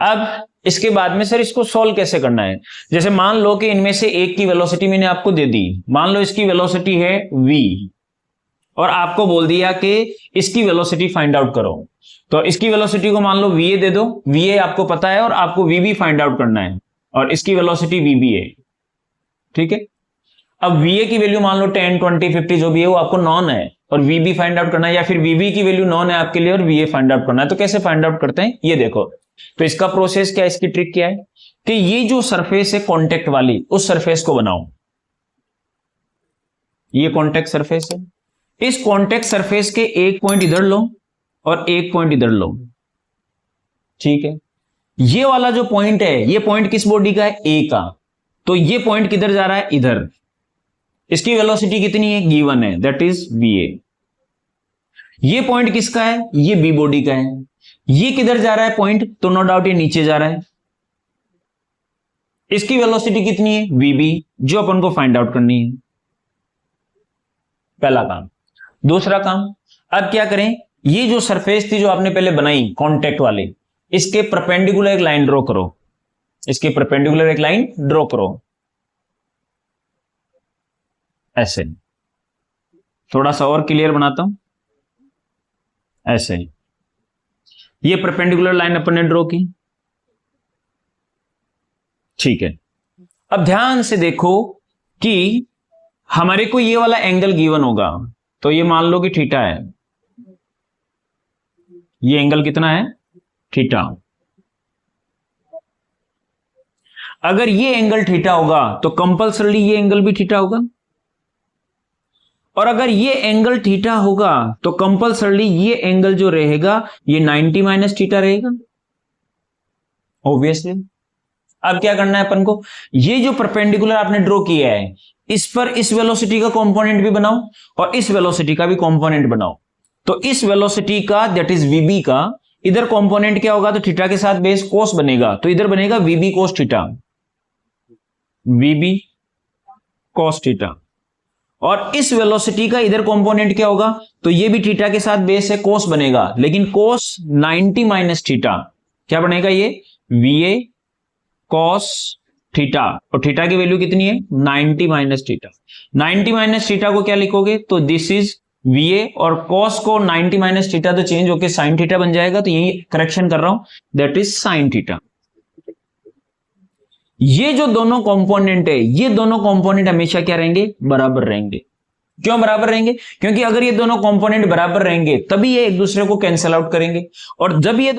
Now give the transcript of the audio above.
अब इसके बाद में सर इसको सॉल्व कैसे करना है? जैसे मान लो कि इनमें से एक की वेलोसिटी मैंने आपको दे दी, मान लो इसकी वेलोसिटी है v और आपको बोल दिया कि इसकी वेलोसिटी फाइंड आउट करो। तो इसकी वेलोसिटी को मान लो va दे दो, va आपको पता है और आपको vb फाइंड आउट करना है और इसकी वेलोसिटी vb है, ठीक है। अब va की वैल्यू मान लो 10, 20, 50 जो भी है वो आपको नॉन है और vb फाइंड आउट करना है, या फिर vb की वैल्यू नॉन है आपके लिए और va फाइंड आउट करना है। तो कैसे फाइंड आउट करते हैं ये देखो। तो इसका प्रोसेस क्या है, इसकी ट्रिक क्या है कि ये जो सरफेस है कांटेक्ट वाली, उस सरफेस को बनाओ। ये कांटेक्ट सरफेस है, इस कांटेक्ट सरफेस के एक पॉइंट इधर लो और एक पॉइंट इधर लो, ठीक है। ये वाला जो पॉइंट है, ये पॉइंट किस बॉडी का है, ए का। तो ये पॉइंट किधर जा रहा है, इधर। इसकी वेलोसिटी कितनी है, गिवन है, दैट इज va। ये पॉइंट किसका है, ये बी बॉडी का है। ये किधर जा रहा है पॉइंट, तो नो डाउट ये नीचे जा रहा है। इसकी वेलोसिटी कितनी है, vb, जो अपन को फाइंड आउट करनी है। पहला काम। दूसरा काम, अब क्या करें, ये जो सरफेस थी जो आपने पहले बनाई कांटेक्ट वाली, इसके परपेंडिकुलर एक लाइन ड्रॉ करो। इसके परपेंडिकुलर एक लाइन ड्रॉ करो, ऐसे। थोड़ा सा और क्लियर बनाता हूं, ऐसे। ये परपेंडिकुलर लाइन अपन ने ड्रॉ की, ठीक है। अब ध्यान से देखो कि हमारे को ये वाला एंगल गिवन होगा, तो ये मान लो कि थीटा है। ये एंगल कितना है, थीटा। अगर ये एंगल थीटा होगा तो कंपल्सरली ये एंगल भी थीटा होगा, और अगर ये एंगल थीटा होगा तो कंपल्सरली ये एंगल जो रहेगा ये 90 माइनस थीटा रहेगा, ऑब्वियसली। अब क्या करना है अपन को, ये जो परपेंडिकुलर आपने ड्रॉ किया है इस पर इस वेलोसिटी का कंपोनेंट भी बनाओ और इस वेलोसिटी का भी कंपोनेंट बनाओ। तो इस वेलोसिटी का, दैट इज vb का, इधर कंपोनेंट क्या होगा, तो थीटा के साथ बेस कोस बनेगा, तो इधर बनेगा vb cos theta, vb cos theta. और इस वेलोसिटी का इधर कंपोनेंट क्या होगा, तो ये भी थीटा के साथ बेस है, कोस बनेगा, लेकिन कोस 90 माइनस थीटा, क्या बनेगा ये va कॉस थीटा, और थीटा की वैल्यू कितनी है 90 माइनस थीटा। 90 माइनस थीटा को क्या लिखोगे, तो दिस इज va, और कॉस को 90 माइनस थीटा तो चेंज होकर साइन थीटा बन जाएगा, तो यही करेक्शन कर रहा हूं, दैट इज साइन थीटा। ये जो दोनों कंपोनेंट है, ये दोनों कंपोनेंट हमेशा क्या रहेंगे, बराबर रहेंगे। क्यों बराबर रहेंगे, क्योंकि अगर ये दोनों कंपोनेंट बराबर रहेंगे तभी ये एक दूसरे को कैंसिल आउट करेंगे, और जब ये